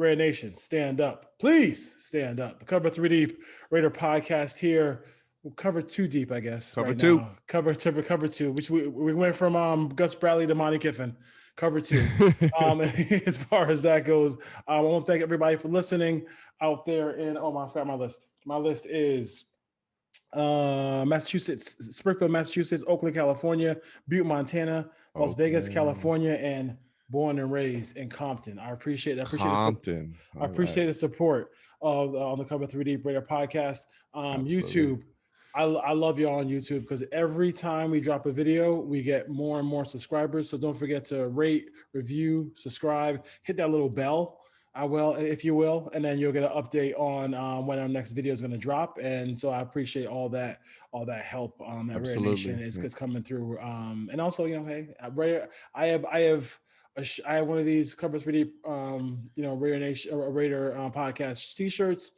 Raider Nation, stand up. Please stand up. The Cover 3 Deep Raider podcast here. We'll cover 2 deep, I guess, Cover right 2. now. Cover 2, which we went from Gus Bradley to Monty Kiffin. Cover 2. As far as that goes, I want to thank everybody for listening out there. And I forgot my list. My list is Massachusetts, Springfield, Massachusetts, Oakland, California, Butte, Montana, Las Vegas, California, and born and raised in Compton. I appreciate Compton. I appreciate the support of on the Cover 3D Raider podcast. YouTube. I love y'all on YouTube because every time we drop a video, we get more and more subscribers. So don't forget to rate, review, subscribe, hit that little bell. If you will, and then you'll get an update on when our next video is going to drop. And so I appreciate all that help that Raider Nation is coming through. And also, hey, I have one of these Cover 3D, Raider Nation or Raider podcast T-shirts.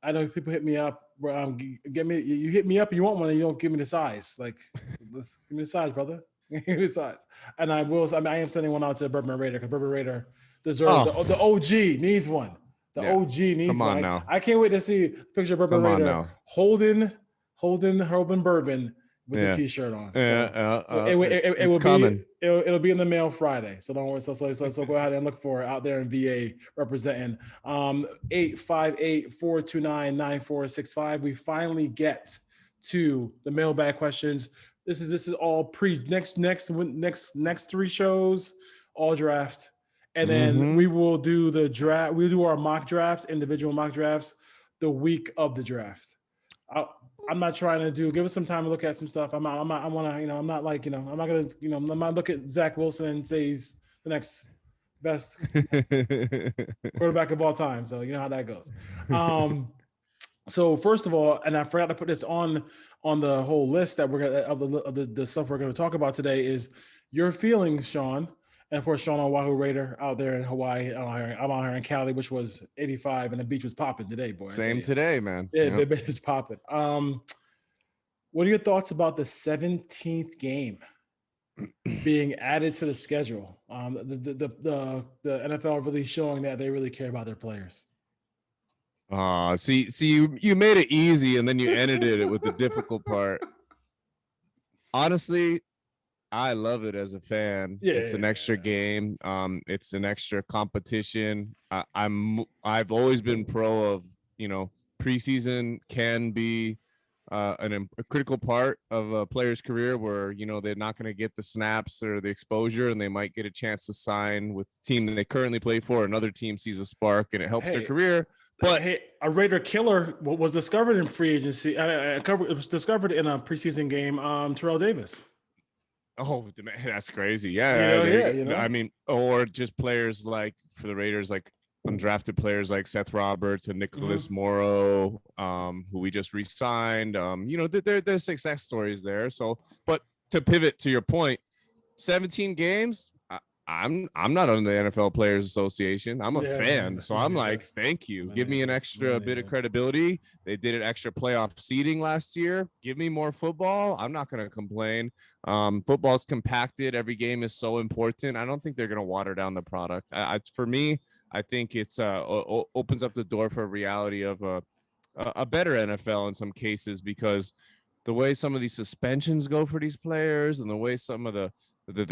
I know people hit me up. You hit me up. You want one, and you don't give me the size. Like, let's give me the size, brother. Give me the size. And I will. I am sending one out to Bourbon Raider because Bourbon Raider deserves the OG needs one. OG needs one. Come on now. I can't wait to see a picture of Bourbon Raider holding Bourbon with the T-shirt on. It'll be in the mail Friday. So don't worry. So go ahead and look for it out there in VA representing 858-429-9465. We finally get to the mailbag questions. This is all next 3 shows, all draft. And then we will do the draft. We'll do our mock drafts, individual mock drafts, the week of the draft. I'm not trying to give us some time to look at some stuff. I'm not gonna look at Zach Wilson and say he's the next best quarterback of all time. So you know how that goes. So first of all, and I forgot to put this on the whole list that we're gonna of the stuff we're gonna talk about today is your feelings, Sean. And of course, Sean Oahu Raider out there in Hawaii. I'm out here in Cali, which was 85, and the beach was popping today, boy. Same today, man. Yeah, the beach is popping. What are your thoughts about the 17th game being added to the schedule? The NFL really showing that they really care about their players. See, you made it easy, and then you edited it with the difficult part. Honestly, I love it as a fan. It's an extra game. It's an extra competition. I've always been pro of, preseason can be a critical part of a player's career where, they're not going to get the snaps or the exposure, and they might get a chance to sign with the team that they currently play for. Another team sees a spark and it helps their career. But a Raider killer was discovered in free agency. It was discovered in a preseason game. Terrell Davis. Oh, that's crazy. Yeah. I mean, or just players like for the Raiders, like undrafted players like Seth Roberts and Nicholas Morrow, who we just re-signed. There's success stories there. So, but to pivot to your point, 17 games, I'm not on the NFL Players Association. I'm a fan. So I'm like, thank you. Give me an extra bit of credibility. They did an extra playoff seeding last year. Give me more football. I'm not going to complain. Football's compacted. Every game is so important. I don't think they're going to water down the product. For me, I think it's opens up the door for a reality of a better NFL in some cases, because the way some of these suspensions go for these players and the way some of the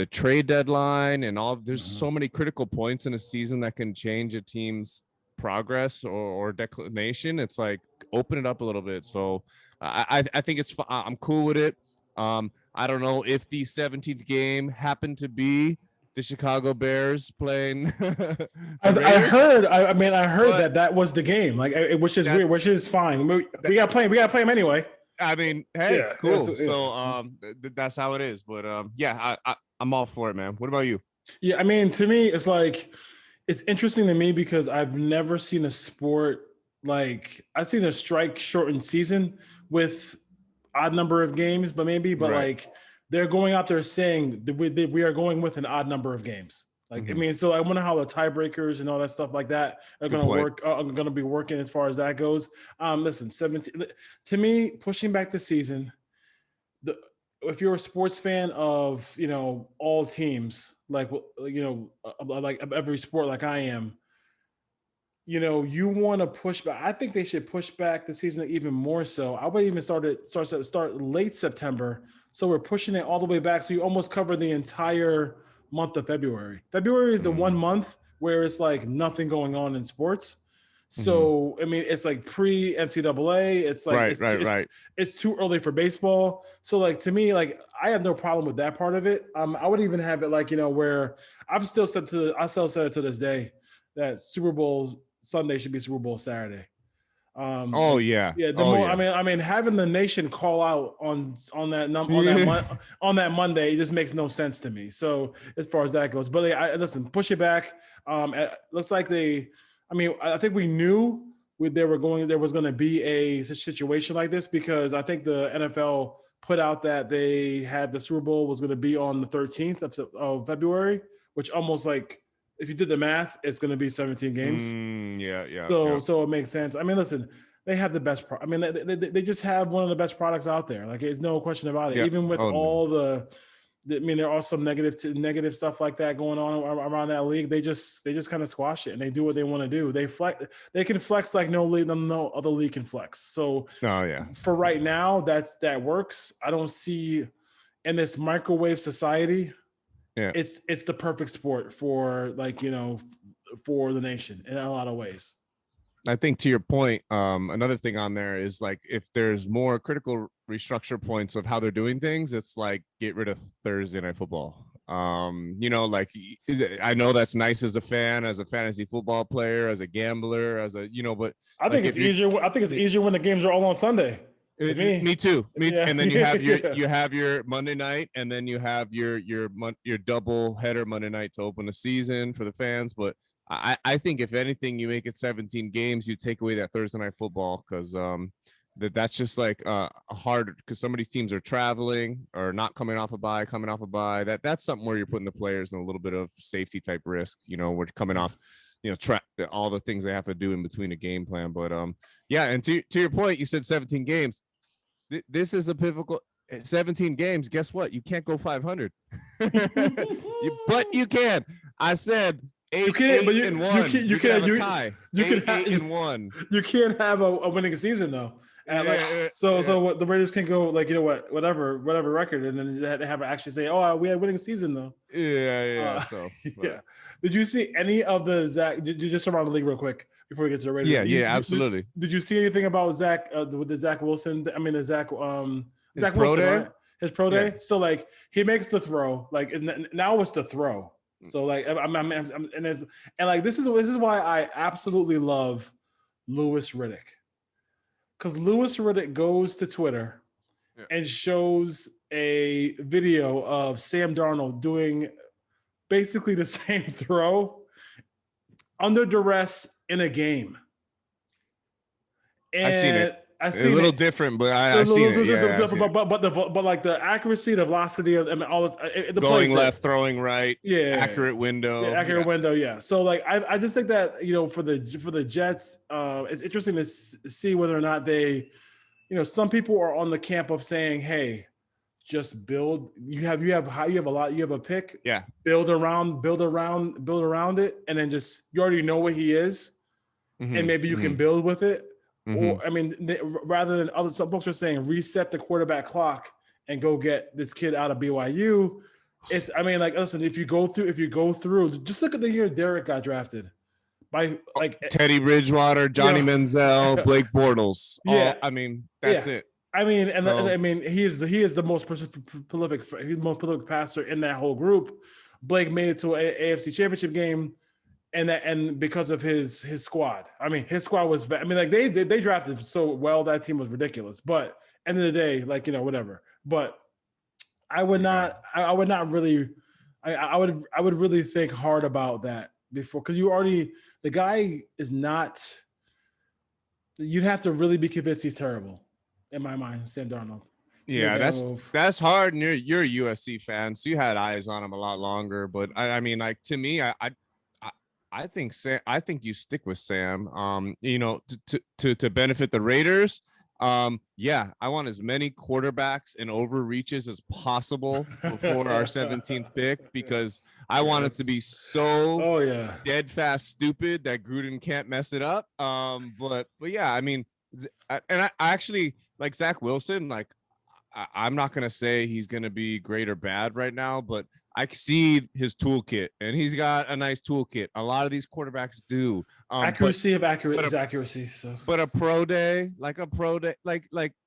trade deadline and all, there's so many critical points in a season that can change a team's progress or declination. It's like, open it up a little bit. So I think I'm cool with it. I don't know if the 17th game happened to be the Chicago Bears playing. I heard that was the game, which is weird, which is fine. We got to play them anyway. I mean, hey, cool. So that's how it is. But I'm all for it, man. What about you? Yeah, I mean, to me, it's like, it's interesting to me because I've never seen a sport I've seen a strike shortened season with odd number of games, they're going out there saying that we are going with an odd number of games. I mean, so I wonder how the tiebreakers and all that stuff like that are going to work. Are going to be working as far as that goes. Listen, 17 to me, pushing back the season. If you're a sports fan of all teams, like every sport, like I am, you want to push back. I think they should push back the season even more so. I would even start late September. So we're pushing it all the way back. So you almost cover the entire month of February. February is the 1 month where it's like nothing going on in sports. So, I mean, it's like pre NCAA. It's like, it's too early for baseball. So like, to me, like I have no problem with that part of it. I would even have it like, where I still said it to this day that Super Bowl Sunday should be Super Bowl Saturday. Yeah. I mean, having the nation call out on that Monday, it just makes no sense to me. So as far as that goes, but listen, push it back. It looks like I think we knew there was going to be a situation like this because I think the NFL put out that they had the Super Bowl was going to be on the 13th of February, which almost like, if you did the math, it's going to be 17 games. So it makes sense. I mean, listen, they have the best. They just have one of the best products out there. Like, there's no question about it. Even with there are some negative stuff like that going on around that league. They just kind of squash it and they do what they want to do. They can flex like no other league can flex. So for right now, that works. I don't see in this microwave society. Yeah, it's the perfect sport for for the nation in a lot of ways. I think to your point, another thing on there is like if there's more critical restructure points of how they're doing things, it's like get rid of Thursday night football. Like I know that's nice as a fan, as a fantasy football player, as a gambler, but I think it's easier. I think it's easier when the games are all on Sunday. Me too. And then you have your Monday night, and then you have your double header Monday night to open the season for the fans. But I think if anything, you make it 17 games, you take away that Thursday night football because that's just like hard because some of these teams are traveling or not coming off a bye. That's something where you're putting the players in a little bit of safety type risk. We're coming off. All the things they have to do in between a game plan. But and to your point, you said 17 games. This is a pivotal 17 games. Guess what? You can't go 500, but you can. I said 8 and 1. You can have a tie. You can have 8 and 1. You can't have a winning season though. And so what the Raiders can go whatever record, and then they have to actually say, oh, we had a winning season though. Did you see any of the Zach? Did you just around the league real quick before we get to the Raiders? Absolutely. Did you see anything about Zach with the Zach Wilson? I mean, the Zach Wilson, day? Right? His pro day. So like he makes the throw. Like now it's the throw. So like this is why I absolutely love Louis Riddick, because Louis Riddick goes to Twitter and shows a video of Sam Darnold doing basically the same throw under duress in a game. And I've seen it. I see a little different, but I've seen it. But like the accuracy, the velocity of all the going left, throwing right, accurate window, window, So like I just think that for the Jets, it's interesting to see whether or not they, some people are on the camp of saying, hey, just build. You have a pick. Yeah. Build around it, and then just you already know what he is, and maybe you can build with it. Or I mean, rather than some folks are saying reset the quarterback clock and go get this kid out of BYU. Listen, if you go through, just look at the year Derek got drafted by Teddy Bridgewater, Johnny Manziel, Blake Bortles. That's it. He is the most prolific passer in that whole group. Blake made it to an AFC Championship game. And because of his squad, his squad was. They drafted so well, that team was ridiculous. But end of the day, whatever. But I would not. I would not really. I would really think hard about that before, because the guy is not. You'd have to really be convinced he's terrible, in my mind, Sam Darnold. Yeah, that's hard. And you're a USC fan, so you had eyes on him a lot longer. But to me, I think you stick with Sam. To benefit the Raiders. I want as many quarterbacks and overreaches as possible before our 17th pick, because I want it to be so yeah, dead fast stupid that Gruden can't mess it up. But yeah, I mean, and I actually like Zach Wilson. Like, I'm not gonna say he's gonna be great or bad right now, but I see his toolkit, and he's got a nice toolkit. A lot of these quarterbacks do. Accuracy is accuracy. So, but a pro day, like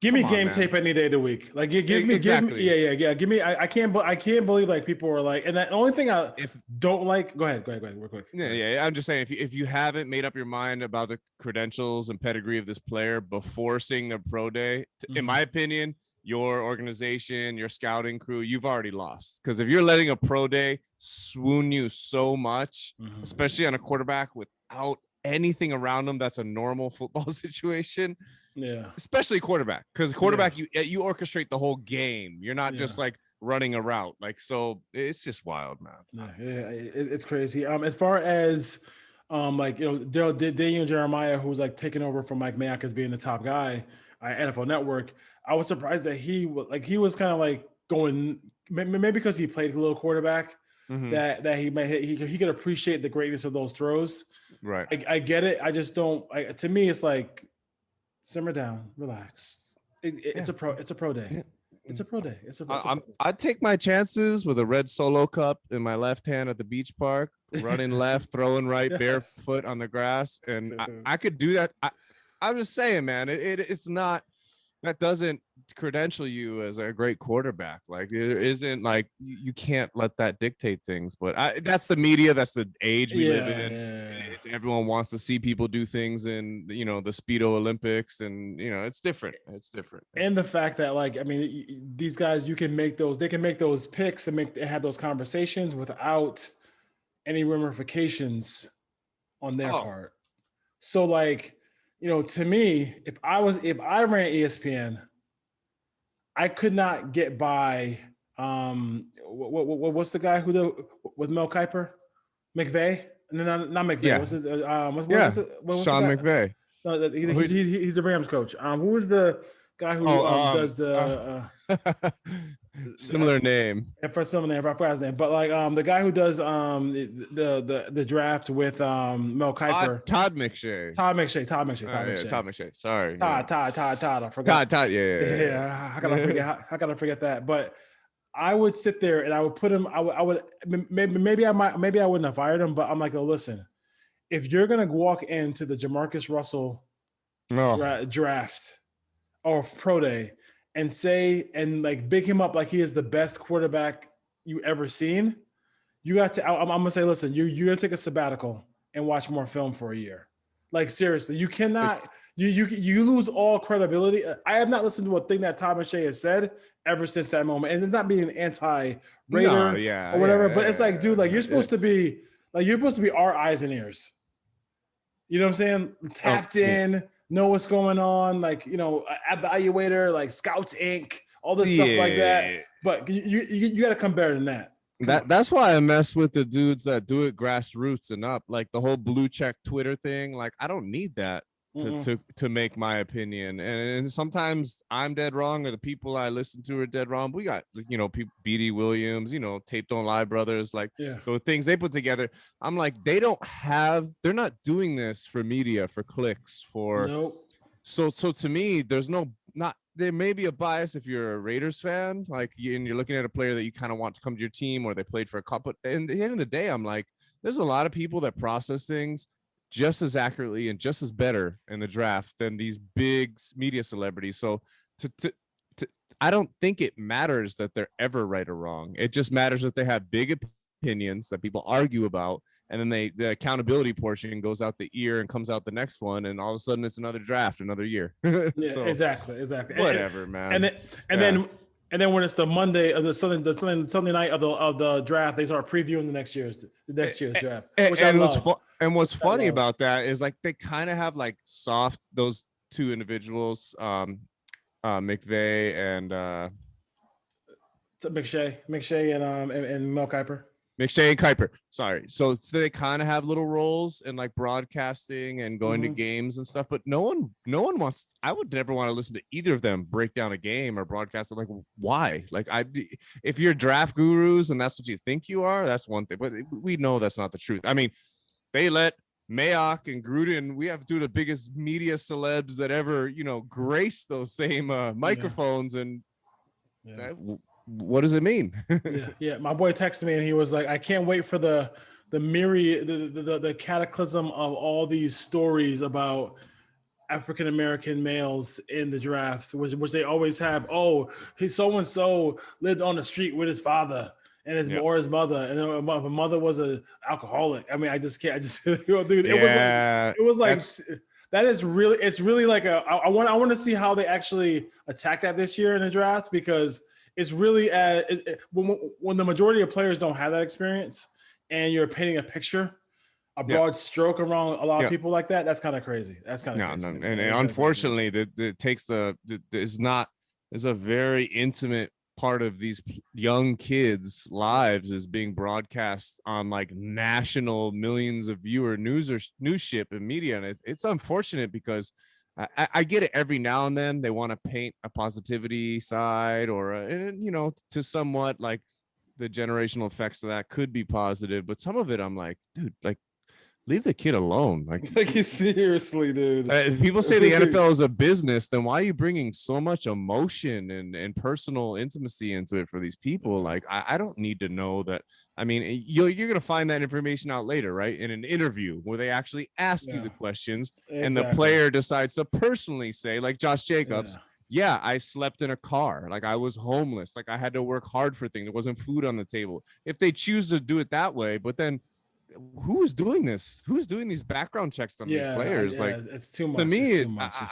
give me game tape any day of the week. Like, give me, yeah. Give me. I can't believe like people are like, and the only thing I don't like. Go ahead, real quick. Yeah. I'm just saying, if you haven't made up your mind about the credentials and pedigree of this player before seeing the pro day, in my opinion, your organization, your scouting crew, you've already lost. Because if you're letting a pro day swoon you so much, especially on a quarterback without anything around them that's a normal football situation, especially quarterback, because quarterback, you orchestrate the whole game. You're not just like running a route. Like, so it's just wild, man. It's crazy. As far as like, you know, Daniel Jeremiah, who's like taking over from Mike Mayock as being the top guy at NFL Network, I was surprised that he was kind of like going, maybe because he played a little quarterback, that he could appreciate the greatness of those throws. Right. I get it. I just don't. To me, it's like, simmer down, relax. It's a pro day. It's a pro day. I'd take my chances with a red Solo cup in my left hand at the beach park, running left, throwing right, barefoot on the grass, and I could do that. I'm just saying, man, it's not. That doesn't credential you as a great quarterback. Like, it isn't like you can't let that dictate things. But that's the media. That's the age we live in. Everyone wants to see people do things in, you know, the Speedo Olympics, and you know, it's different. And the fact that, like, I mean, these guys, they can make those picks and have those conversations without any ramifications on their part. So, like, you know, to me, if I ran ESPN, I could not get by. What's the guy with Mel Kiper? McVay? No, not McVay. Yeah. What's his? Sean McVay. No, he's the Rams coach. Who was the guy who does the similar name? For some name, I forgot his name. But like the guy who does the draft with Mel Kiper. Todd McShay. Todd McShay. Todd McShay. Sorry. Todd. I forgot. Todd. Yeah. How can I forget that? But I would sit there and I would put him. I would maybe I wouldn't have fired him, but I'm like, oh, listen, if you're gonna walk into the Jamarcus Russell draft or pro day and say and like big him up like he is the best quarterback you ever seen, you got to. I'm gonna say, listen, you're gonna take a sabbatical and watch more film for a year. Like, seriously, you cannot. You lose all credibility. I have not listened to a thing that Tom McShay has said ever since that moment, and it's not being anti-Raider or whatever. But it's like, dude, like you're supposed to be our eyes and ears. You know what I'm saying? Tapped in, know what's going on, like, you know, evaluator, like Scouts Inc., all this stuff like that. But you got to come better than that. That's why I mess with the dudes that do it grassroots and up, like the whole blue check Twitter thing. Like, I don't need that to make my opinion. And sometimes I'm dead wrong, or the people I listen to are dead wrong. We got, you know, B.D. Williams, you know, Tape Don't Lie brothers, like the things they put together. I'm like, they're not doing this for media, for clicks, for so to me, there may be a bias if you're a Raiders fan, like, and you're looking at a player that you kind of want to come to your team, or they played for a couple. And at the end of the day, I'm like, there's a lot of people that process things just as accurately and just as better in the draft than these big media celebrities. So I don't think it matters that they're ever right or wrong. It just matters that they have big opinions that people argue about, and then the accountability portion goes out the ear and comes out the next one, and all of a sudden it's another draft, another year. So, exactly. Whatever, man. And then when it's the Monday of the Sunday night of the draft, they start previewing the next year's draft. And what's funny about that is, like, they kind of have like soft, those two individuals, McVay and McShay and Mel Kiper. McShay and Kuiper. Sorry. So they kind of have little roles in like broadcasting and going to games and stuff, but no one wants. I would never want to listen to either of them break down a game or broadcast it. Like, why? Like, if you're draft gurus and that's what you think you are, that's one thing. But we know that's not the truth. I mean, they let Mayock and Gruden, we have two of the biggest media celebs that ever, grace those same microphones. And what does it mean? yeah. My boy texted me and he was like, I can't wait for the myriad, the cataclysm of all these stories about African-American males in the draft, which they always have. Oh, he's so-and-so lived on the street with his father and his mother, and then my mother was an alcoholic. I mean, I just can't. Dude, it was like that is really. It's really like I want to see how they actually attack that this year in the draft, because it's really when the majority of players don't have that experience, and you're painting a picture, a broad stroke around a lot of people like that. That's kind of crazy. That's kind of crazy. And unfortunately, is a very intimate part of these young kids' lives is being broadcast on like national millions of viewer newsship and media, and it's unfortunate because I get it. Every now and then they want to paint a positivity side, or to somewhat like the generational effects of that could be positive, but some of it I'm like, dude, like, leave the kid alone. Like seriously, dude. People say the NFL is a business. Then why are you bringing so much emotion and personal intimacy into it for these people? Like, I don't need to know that. I mean, you're going to find that information out later, right? In an interview where they actually ask you the questions, and the player decides to personally say, like Josh Jacobs, yeah, I slept in a car. Like, I was homeless. Like, I had to work hard for things. There wasn't food on the table. If they choose to do it that way, but then who's doing this? Who's doing these background checks on these players? Like, it's too much. To me,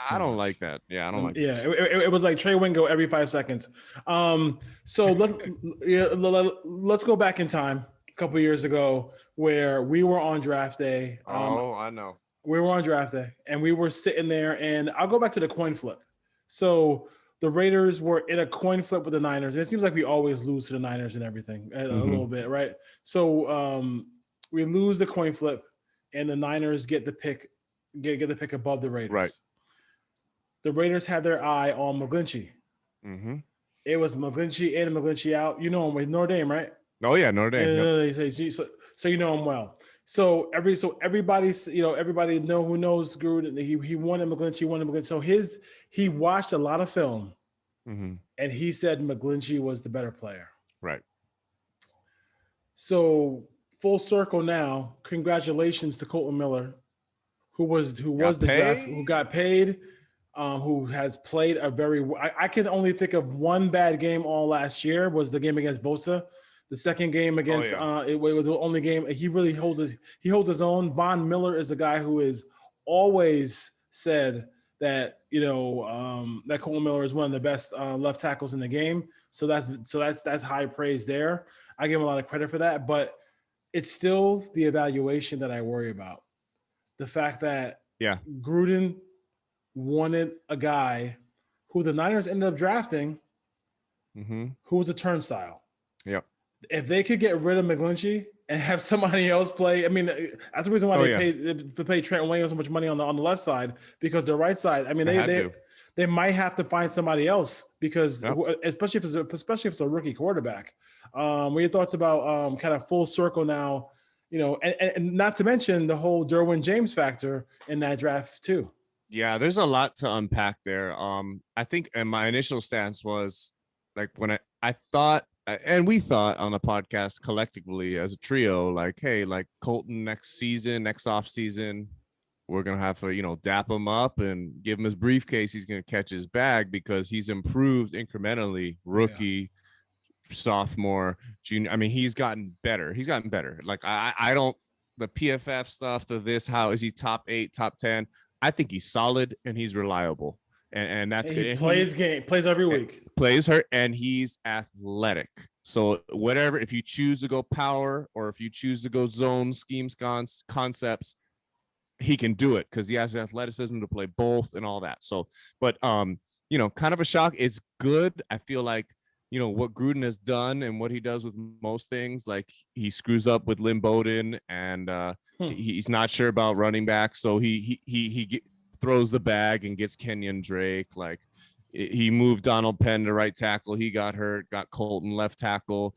I don't like that. Yeah, I don't like. Yeah, it was like Trey Wingo every 5 seconds. So let's go back in time a couple of years ago where we were on draft day. I know. We were on draft day and we were sitting there, and I'll go back to the coin flip. So the Raiders were in a coin flip with the Niners. And it seems like we always lose to the Niners and everything a little bit, right? So we lose the coin flip, and the Niners get the pick, get the pick above the Raiders. Right. The Raiders had their eye on McGlinchey. It was McGlinchey in and McGlinchey out. You know him with Notre Dame, right? Oh yeah, Notre Dame. So you know him well. So everybody know who knows Gruden. He wanted McGlinchey. So he watched a lot of film, and he said McGlinchey was the better player. Right. So full circle now. Congratulations to Kolton Miller, who got paid, who has played a very. I can only think of one bad game all last year was the game against Bosa. The second game against it was the only game he really holds his own. Von Miller is a guy who has always said that that Kolton Miller is one of the best left tackles in the game. So that's high praise there. I give him a lot of credit for that, but it's still the evaluation that I worry about. The fact that Gruden wanted a guy who the Niners ended up drafting, who was a turnstile. Yep. If they could get rid of McGlinchey and have somebody else play, I mean, that's the reason why they pay Trent Williams so much money on the left side, because the right side, I mean, they might have to find somebody else because especially if it's a rookie quarterback. What are your thoughts about kind of full circle now, and not to mention the whole Derwin James factor in that draft too? Yeah, there's a lot to unpack there. I think, and my initial stance was like when I thought, and we thought on the podcast collectively as a trio, like, hey, like Kolton next off season, we're going to have to, dap him up and give him his briefcase. He's going to catch his bag because he's improved incrementally. Rookie, sophomore, junior. I mean, he's gotten better. Like I don't, the PFF stuff to this, how is he top 8, top 10? I think he's solid and he's reliable. And that's good. He plays every week. Plays hurt, and he's athletic. So whatever, if you choose to go power or if you choose to go zone schemes, concepts, he can do it because he has the athleticism to play both and all that. So, but kind of a shock. It's good. I feel like what Gruden has done and what he does with most things. Like he screws up with Lynn Bowden, and he's not sure about running back, so he throws the bag and gets Kenyon Drake. Like he moved Donald Penn to right tackle. He got hurt, got Kolton left tackle,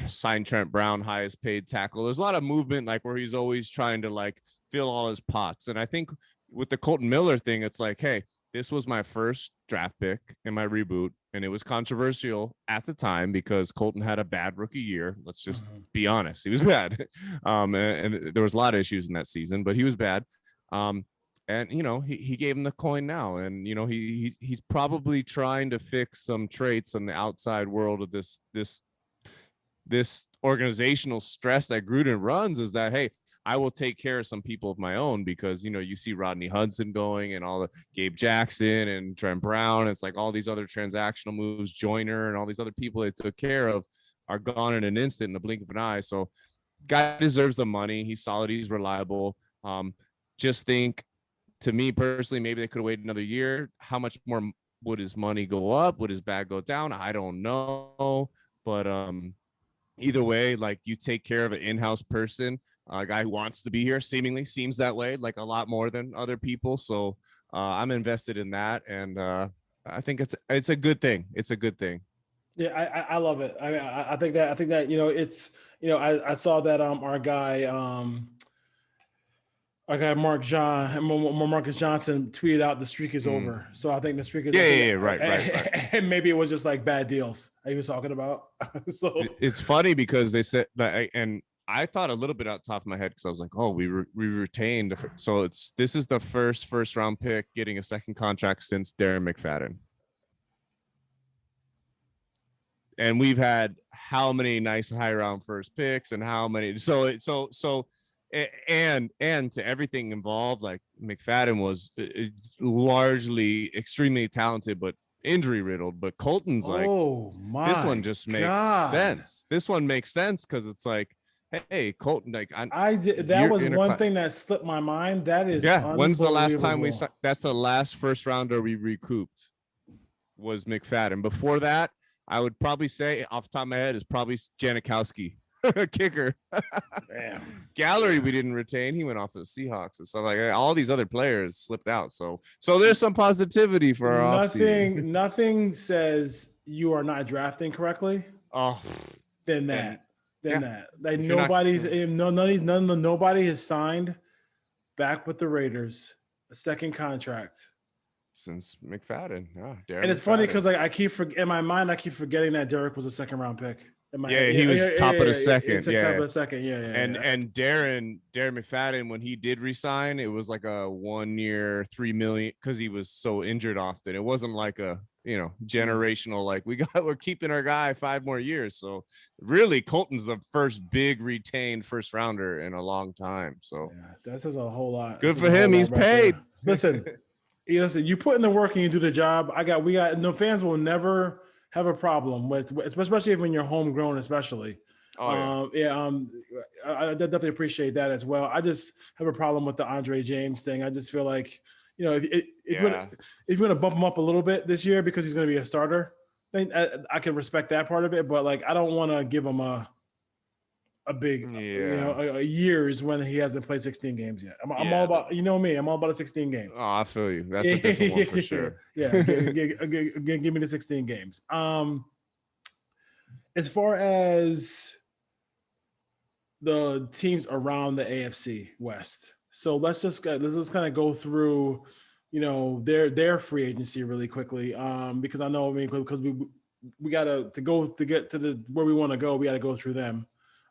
signed Trent Brown, highest paid tackle. There's a lot of movement, like where he's always trying to like fill all his pots. And I think with the Kolton Miller thing, it's like, hey, this was my first draft pick in my reboot, and it was controversial at the time because Kolton had a bad rookie year. Let's just be honest. He was bad. And there was a lot of issues in that season, but he was bad. And he gave him the coin now, and he's probably trying to fix some traits on the outside world of this organizational stress that Gruden runs. Is that, hey, I will take care of some people of my own, because you see Rodney Hudson going, and all the Gabe Jackson and Trent Brown. It's like all these other transactional moves, Joyner and all these other people they took care of are gone in an instant, in the blink of an eye. So guy deserves the money. He's solid. He's reliable. Just think, to me personally, maybe they could have waited another year. How much more would his money go up? Would his bag go down? I don't know. But either way, like, you take care of an in-house person, a guy who wants to be here, seemingly seems that way, like a lot more than other people. So I'm invested in that. And I think it's a good thing. It's a good thing. Yeah, I love it. I think that it's I saw that our guy Marcus Johnson tweeted out the streak is over. So I think the streak is right. And maybe it was just like bad deals he was talking about. So it's funny because they said that, and I thought a little bit out the top of my head, because I was like, oh, we retained. So this is the first round pick getting a second contract since Darren McFadden. And we've had how many nice high round first picks, and how many and to everything involved, like McFadden was largely extremely talented, but injury riddled. But Kolton's like, this one just makes sense. This one makes sense because it's like, hey, Kolton, like that was one thing that slipped my mind. That is, when's the last time we saw? That's the last first rounder we recouped, was McFadden. Before that, I would probably say off the top of my head is probably Janikowski. Kicker. Damn. Gallery we didn't retain. He went off to the Seahawks and stuff like that. All these other players slipped out. So there's some positivity for our offseason. Nothing says you are not drafting correctly. Than that. Like nobody has signed back with the Raiders a second contract since McFadden. And it's funny because like in my mind I keep forgetting that Derek was a second round pick. He was top of the second. Top of the second. And Darren McFadden, when he did resign, it was like a 1 year, $3 million, because he was so injured often. It wasn't like a generational, like we're keeping our guy 5 more years. So really, Kolton's the first big retained first rounder in a long time. So that says a whole lot. Good for him. He's paid. Listen, you put in the work and you do the job. We got no fans will never have a problem with, especially when you're homegrown, especially. I definitely appreciate that as well. I just have a problem with the Andre James thing. I just feel like, if you're going to bump him up a little bit this year because he's going to be a starter, then I can respect that part of it. But like, I don't want to give him a big, years when he hasn't played 16 games yet. I'm all about, me, I'm all about the 16 games. Oh, I feel you. That's a different one for sure. Give me the 16 games. As far as the teams around the AFC West, so let's just kind of go through, their free agency really quickly, because I know, because we got to get to where we want to go, we got to go through them.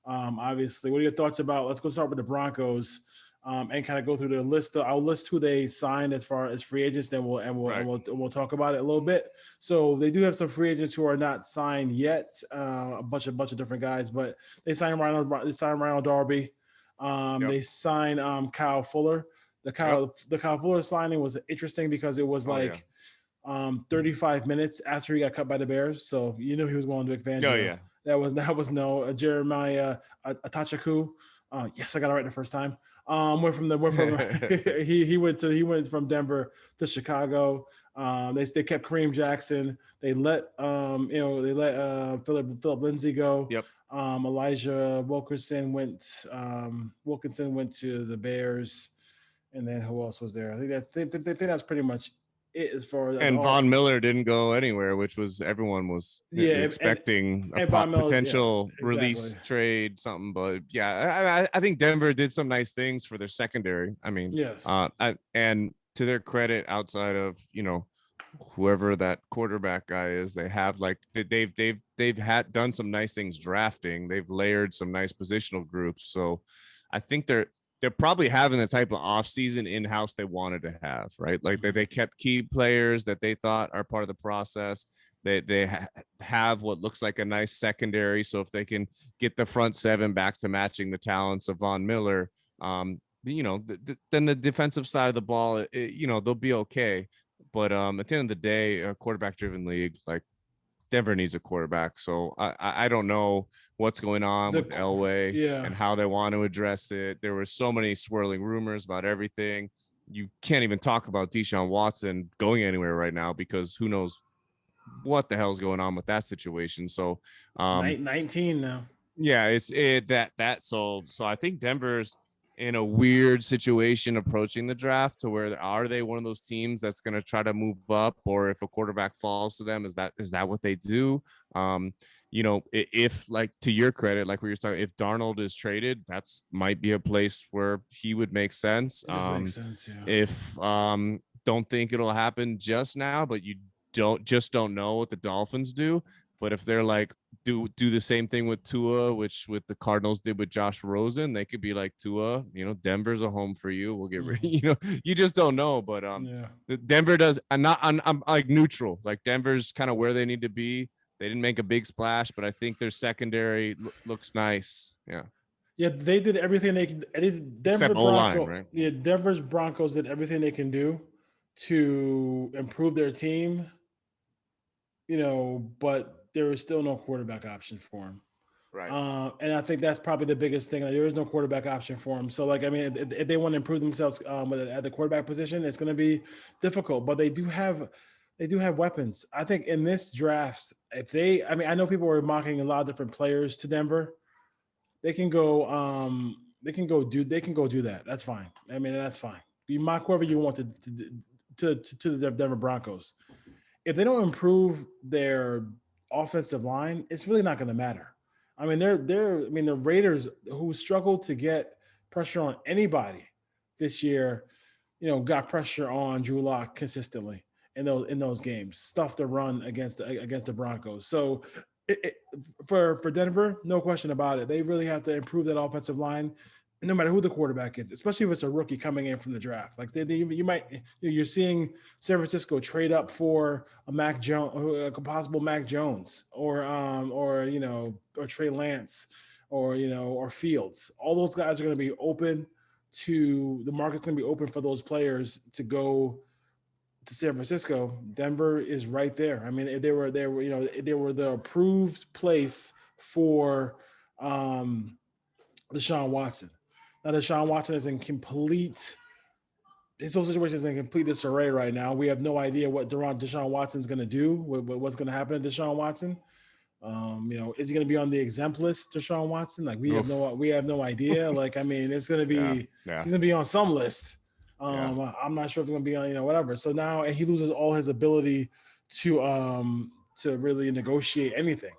Obviously, what are your thoughts about? Let's go start with the Broncos, and kind of go through the list. I'll list who they signed as far as free agents. Then we'll talk about it a little bit. So they do have some free agents who are not signed yet. A bunch of different guys, but they signed Ronald Darby. They signed Kyle Fuller. The Kyle Fuller signing was interesting because it was 35 minutes after he got cut by the Bears, so he was going to Vic Fangio. That was no Jeremiah Atachaku. Yes, I got it right the first time. He went from Denver to Chicago. They kept Kareem Jackson. They let Philip Lindsay go. Yep. Elijah Wilkinson went to the Bears, and then who else was there? I think that's pretty much it as far as and Von Miller didn't go anywhere, which was everyone was expecting a potential release trade, something. But yeah, I think Denver did some nice things for their secondary. I mean, yes, and to their credit, outside of whoever that quarterback guy is, they have they've done some nice things drafting. They've layered some nice positional groups. So I think they're probably having the type of offseason in-house they wanted to have, right? Like they kept key players that they thought are part of the process. They have what looks like a nice secondary. So if they can get the front seven back to matching the talents of Von Miller, then the defensive side of the ball, they'll be okay. But at the end of the day, a quarterback-driven league, like Denver needs a quarterback. So I don't know what's going on with Elway and how they want to address it. There were so many swirling rumors about everything. You can't even talk about Deshaun Watson going anywhere right now because who knows what the hell's going on with that situation. So 19 now. Yeah, so I think Denver's in a weird situation approaching the draft to where are they one of those teams that's going to try to move up, or if a quarterback falls to them, is that what they do? If, like, to your credit, like we were talking, if Darnold is traded, that's might be a place where he would make sense. Makes sense, yeah. If don't think it'll happen just now, but you don't know what the Dolphins do. But if they're like do the same thing with Tua, which with the Cardinals did with Josh Rosen, they could be like, Tua, Denver's a home for you. We'll get rid. You just don't know. But Denver does. I'm like neutral. Like Denver's kind of where they need to be. They didn't make a big splash, but I think their secondary looks nice. Yeah. Yeah, they did everything they could. Except O-line, right? Yeah, Denver's Broncos did everything they can do to improve their team. But there is still no quarterback option for him. Right. And I think that's probably the biggest thing. There is no quarterback option for him. So, if they want to improve themselves at the quarterback position, it's going to be difficult. But they do have weapons. I think in this draft, I know people were mocking a lot of different players to Denver. They can go do that. That's fine. I mean, that's fine. You mock whoever you want to the Denver Broncos. If they don't improve their offensive line, it's really not going to matter. I mean, the Raiders, who struggled to get pressure on anybody this year, got pressure on Drew Lock consistently in those games, stuffed the run against the Broncos. So for Denver, no question about it. They really have to improve that offensive line, no matter who the quarterback is, especially if it's a rookie coming in from the draft. Like you're seeing San Francisco trade up for a possible Mac Jones, or Trey Lance, or Fields. All those guys are going to be open to the market's going to be open for those players to go to San Francisco. Denver is right there. I mean, they were the approved place for Deshaun Watson. Now, Deshaun Watson is in his whole situation is in complete disarray right now. We have no idea what Deshaun Watson's going to do, what's going to happen to Deshaun Watson. Is he going to be on the exempt list, Deshaun Watson? Like, we have no idea. Like, I mean, it's going to be, he's going to be on some list. I'm not sure if it's going to be on, whatever. So now he loses all his ability to really negotiate anything.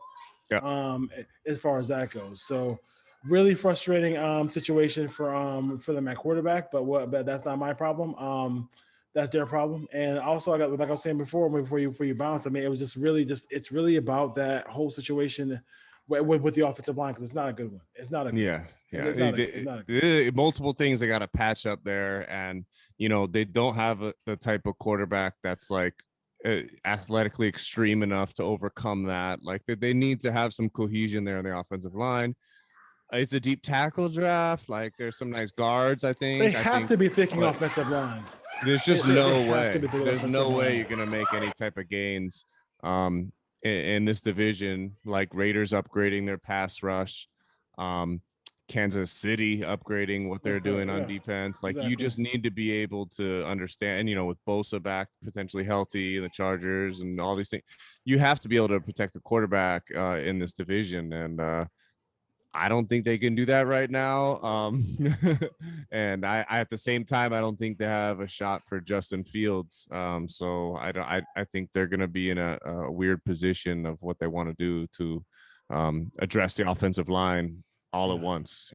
As far as that goes. So, really frustrating situation for them at quarterback, but that's not my problem. That's their problem. And also, like I was saying before you bounce, I mean, it was it's really about that whole situation with the offensive line, because it's not a good one. It's not a good one. It's not a good one. Multiple things they got to patch up there, and they don't have the type of quarterback that's like athletically extreme enough to overcome that. Like they need to have some cohesion there in the offensive line. It's a deep tackle draft. Like, there's some nice guards, I think. They have to be thinking offensive line. There's just no way. There's no way you're going to make any type of gains in this division. Like, Raiders upgrading their pass rush. Kansas City upgrading what they're doing on defense. Like you just need to be able to understand, with Bosa back potentially healthy, the Chargers and all these things, you have to be able to protect the quarterback in this division. And I don't think they can do that right now. And I at the same time, I don't think they have a shot for Justin Fields. So I think they're going to be in a weird position of what they want to do to address the offensive line all at once.